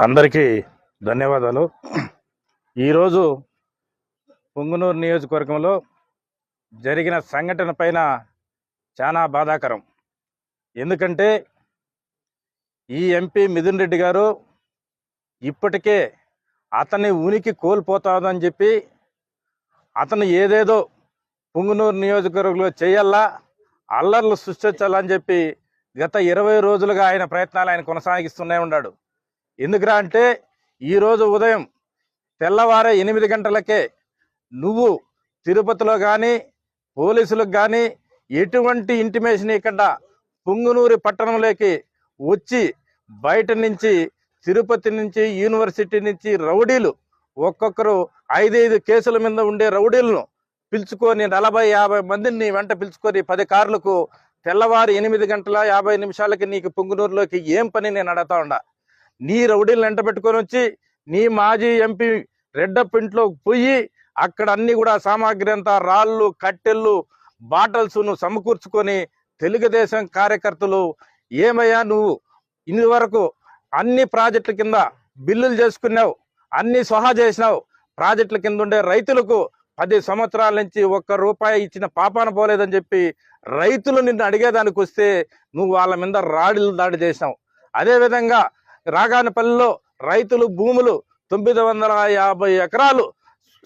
అందరికీ ధన్యవాదాలు. ఈరోజు పుంగనూరు నియోజకవర్గంలో జరిగిన సంఘటన పైన చాలా బాధాకరం. ఎందుకంటే ఈ ఎంపీ మిథున్ రెడ్డి గారు ఇప్పటికే అతని ఉనికి కోల్పోతాదని చెప్పి అతను ఏదేదో పుంగనూరు నియోజకవర్గంలో చేయాలా, అల్లర్లు సృష్టించాలని చెప్పి గత 20 రోజులుగా ఆయన ప్రయత్నాలు ఆయన కొనసాగిస్తూనే ఉన్నాడు. ఎందుకురా అంటే ఈరోజు ఉదయం తెల్లవారే 8 గంటలకే నువ్వు తిరుపతిలో కానీ పోలీసులకు కానీ ఎటువంటి ఇంటిమేషన్ ఇవ్వకుండా పుంగనూరు పట్టణంలోకి వచ్చి బయట నుంచి తిరుపతి నుంచి యూనివర్సిటీ నుంచి రౌడీలు ఒక్కొక్కరు 5 కేసుల మీద ఉండే రౌడీలను పిలుచుకొని 40-50 మందిని నీ వెంట పిలుచుకొని 10 కార్లకు తెల్లవారు 8:50 నీకు పుంగనూరులోకి ఏం పని నేను అడుగుతా ఉండా. నీ రౌడీలను వెంట పెట్టుకొని వచ్చి నీ మాజీ ఎంపీ రెడ్డప్ప ఇంట్లో పోయి అక్కడ అన్ని కూడా సామాగ్రి అంతా రాళ్ళు కట్టెళ్ళు బాటల్స్ ను సమకూర్చుకొని తెలుగుదేశం కార్యకర్తలు ఏమయ్యా నువ్వు ఇన్ని వరకు అన్ని ప్రాజెక్టుల కింద బిల్లులు చేసుకున్నావు, అన్ని సహా చేసినావు, ప్రాజెక్టుల కింద ఉండే రైతులకు 10 సంవత్సరాల నుంచి ₹1 ఇచ్చిన పాపాన పోలేదని చెప్పి రైతులు నిన్ను అడిగేదానికి వస్తే నువ్వు వాళ్ళ మీద రాడిలు దాడి చేసినావు. అదేవిధంగా రాగానపల్లిలో రైతులు భూములు 950 ఎకరాలు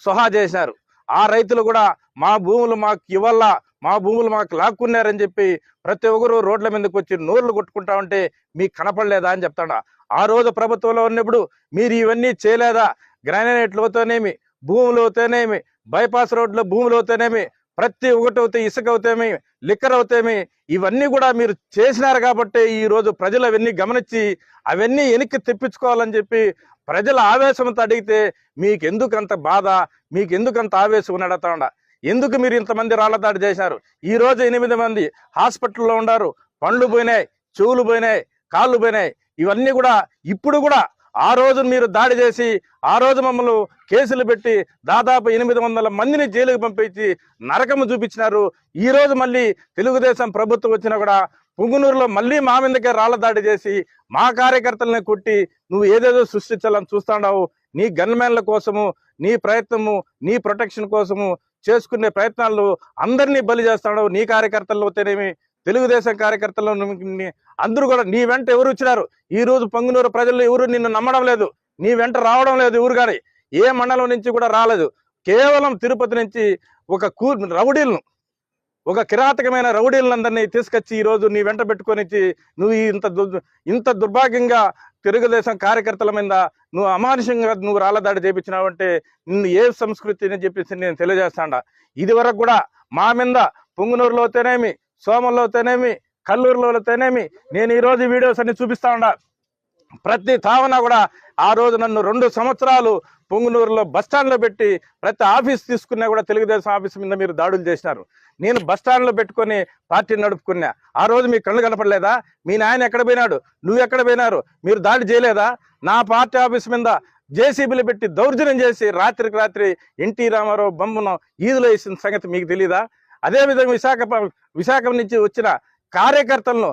సహా చేశారు. ఆ రైతులు కూడా మా భూములు మాకు ఇవ్వాలా, మా భూములు మాకు లాక్కున్నారని చెప్పి ప్రతి ఒక్కరు రోడ్ల మీదకి వచ్చి నోర్లు కొట్టుకుంటా ఉంటే మీకు కనపడలేదా అని చెప్తాడా. ఆ రోజు ప్రభుత్వంలో ఉన్నప్పుడు మీరు ఇవన్నీ చేయలేదా? గ్రానైట్లు అవుతానేమి, భూములు అవుతానేమి, బైపాస్ రోడ్ల భూములు అవుతానేమి, ప్రతి ఒక్కటి అవుతాయి, ఇసుక అవుతామి, లిక్కర్ అవుతామి, ఇవన్నీ కూడా మీరు చేసినారు కాబట్టి ఈ రోజు ప్రజలు అవన్నీ గమనించి అవన్నీ వెనక్కి తెప్పించుకోవాలని చెప్పి ప్రజల ఆవేశంతో అడిగితే మీకు ఎందుకు అంత బాధ, మీకు ఎందుకు అంత ఆవేశం అడుగుతాండ. ఎందుకు మీరు ఇంతమంది రాళ్ల దాడి చేశారు? ఈ రోజు 8 మంది హాస్పిటల్లో ఉన్నారు. పండ్లు పోయినాయి, చెవులు పోయినాయి, కాళ్ళు పోయినాయి. ఇవన్నీ కూడా ఇప్పుడు కూడా ఆ రోజు మీరు దాడి చేసి ఆ రోజు మమ్మల్ని కేసులు పెట్టి దాదాపు 800 మందిని జైలుకు పంపించి నరకము చూపించినారు. ఈ రోజు మళ్ళీ తెలుగుదేశం ప్రభుత్వం వచ్చినా కూడా పుంగనూరులో మళ్ళీ మా మీదకే రాళ్ల దాడి చేసి మా కార్యకర్తలని కొట్టి నువ్వు ఏదేదో సృష్టించాలని చూస్తున్నావు. నీ గన్మెన్ల కోసము, నీ ప్రయత్నము, నీ ప్రొటెక్షన్ కోసము చేసుకునే ప్రయత్నాలు అందరినీ బలి చేస్తున్నావు. నీ కార్యకర్తలు అవుతేనేమి, తెలుగుదేశం కార్యకర్తలు అందరూ కూడా నీ వెంట ఎవరు వచ్చినారు? ఈ రోజు పొంగనూరు ప్రజలు ఎవరు నిన్ను నమ్మడం లేదు, నీ వెంట రావడం లేదు. ఎవరు కానీ ఏ మండలం నుంచి కూడా రాలేదు. కేవలం తిరుపతి నుంచి రౌడీలను, ఒక కిరాతకమైన రౌడీలందరినీ తీసుకొచ్చి ఈ రోజు నీ వెంట పెట్టుకొని నువ్వు ఇంత దుర్భాగ్యంగా తెలుగుదేశం కార్యకర్తల మీద నువ్వు అమానుషంగా నువ్వు రాళ్ళదాడి చేయించినావు అంటే నిన్ను ఏ సంస్కృతి అని చెప్పేసి నేను తెలియజేస్తాడా. ఇది వరకు కూడా మా మీద పుంగనూరులో అయితేనేమి, సోమల్లో అయితేనేమి, కల్లూరులో అయితేనేమి నేను ఈ రోజు వీడియోస్ అన్ని చూపిస్తా ఉండా. ప్రతి తావన కూడా ఆ రోజు నన్ను 2 సంవత్సరాలు పుంగనూరులో బస్టాండ్లో పెట్టి ప్రతి ఆఫీస్ తీసుకున్నా కూడా తెలుగుదేశం ఆఫీస్ మీద మీరు దాడులు చేసినారు. నేను బస్టాండ్లో పెట్టుకొని పార్టీ నడుపుకున్నా. ఆ రోజు మీ కళ్ళు కనపడలేదా? మీ నాయన ఎక్కడ పోయినాడు, నువ్వు ఎక్కడ పోయినారు? మీరు దాడి చేయలేదా? నా పార్టీ ఆఫీస్ మీద జేసీబీలు పెట్టి దౌర్జన్యం చేసి రాత్రికి రాత్రి ఎన్టీ రామారావు బొమ్మను ఈదులో వేసిన సంగతి మీకు తెలీదా? అదేవిధంగా విశాఖ నుంచి వచ్చిన కార్యకర్తలను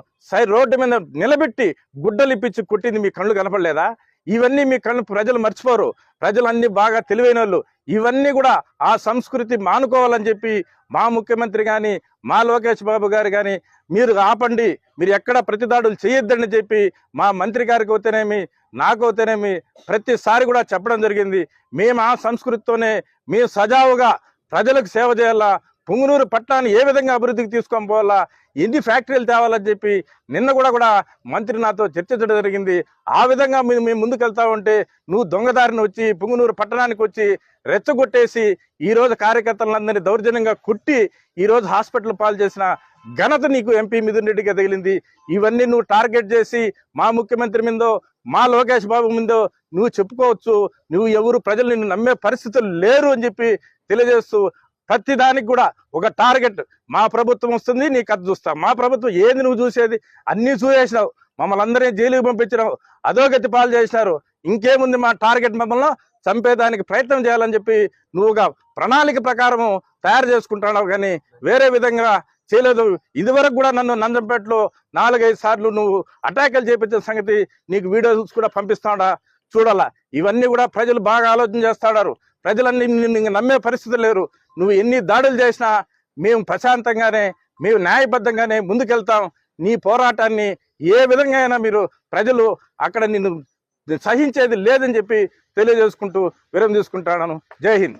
రోడ్డు మీద నిలబెట్టి గుడ్డలు ఇప్పించి కొట్టింది మీ కళ్ళు కనపడలేదా? ఇవన్నీ మీ కళ్ళు ప్రజలు మర్చిపోరు. ప్రజలు అన్ని బాగా తెలివైన వాళ్ళు. ఇవన్నీ కూడా ఆ సంస్కృతి మానుకోవాలని చెప్పి మా ముఖ్యమంత్రి కానీ, మా లోకేష్ బాబు గారు కానీ మీరు ఆపండి, మీరు ఎక్కడ ప్రతిదాడులు చేయొద్దని చెప్పి మా మంత్రి గారికి అవుతేనేమి, నాకు అవుతేనేమి ప్రతిసారి కూడా చెప్పడం జరిగింది. మేము ఆ సంస్కృతితోనే మేము సజావుగా ప్రజలకు సేవ చేయాలా, పుంగనూరు పట్టణాన్ని ఏ విధంగా అభివృద్ధికి తీసుకొని పోవాలా, ఎన్ని ఫ్యాక్టరీలు తేవాలని చెప్పి నిన్న కూడా మంత్రి నాతో చర్చించడం జరిగింది. ఆ విధంగా మేము ముందుకు వెళ్తా ఉంటే నువ్వు దొంగదారిని వచ్చి పుంగనూరు పట్టణానికి వచ్చి రెచ్చగొట్టేసి ఈ రోజు కార్యకర్తలందరినీ దౌర్జన్యంగా కుట్టి ఈ రోజు హాస్పిటల్ పాలు చేసిన ఘనత నీకు ఎంపీ మిథున్ రెడ్డిగా తగిలింది. ఇవన్నీ నువ్వు టార్గెట్ చేసి మా ముఖ్యమంత్రి మీదో, మా లోకేష్ బాబు మీదో నువ్వు చెప్పుకోవచ్చు. నువ్వు ఎవరు ప్రజలు నిన్ను నమ్మే పరిస్థితులు లేరు అని చెప్పి తెలియజేస్తూ ప్రతి దానికి కూడా ఒక టార్గెట్, మా ప్రభుత్వం వస్తుంది నీకు అది చూస్తా. మా ప్రభుత్వం ఏంది నువ్వు చూసేది? అన్నీ చూసేసినావు, మమ్మల్ని అందరినీ జైలుకి పంపించినావు, అధోగతి పాలు చేసినారు. ఇంకేముంది? మా టార్గెట్ మమ్మల్ని చంపేదానికి ప్రయత్నం చేయాలని చెప్పి నువ్వుగా ప్రణాళిక ప్రకారము తయారు చేసుకుంటున్నావు, కానీ వేరే విధంగా చేయలేదు. ఇదివరకు కూడా నన్ను నంజంపేటలో 4-5 సార్లు నువ్వు అటాకులు చేపించిన సంగతి నీకు వీడియోస్ కూడా పంపిస్తాడా చూడాలా. ఇవన్నీ కూడా ప్రజలు బాగా ఆలోచన చేస్తాడారు. ప్రజలన్నీ నిన్ను నమ్మే పరిస్థితి లేరు. నువ్వు ఎన్ని దాడులు చేసినా మేము ప్రశాంతంగానే, మేము న్యాయబద్ధంగానే ముందుకెళ్తాం. నీ పోరాటాన్ని ఏ విధంగా అయినా మీరు ప్రజలు అక్కడ నిన్ను సహించేది లేదని చెప్పి తెలియజేసుకుంటూ విరామం తీసుకుంటాను. జై హింద్.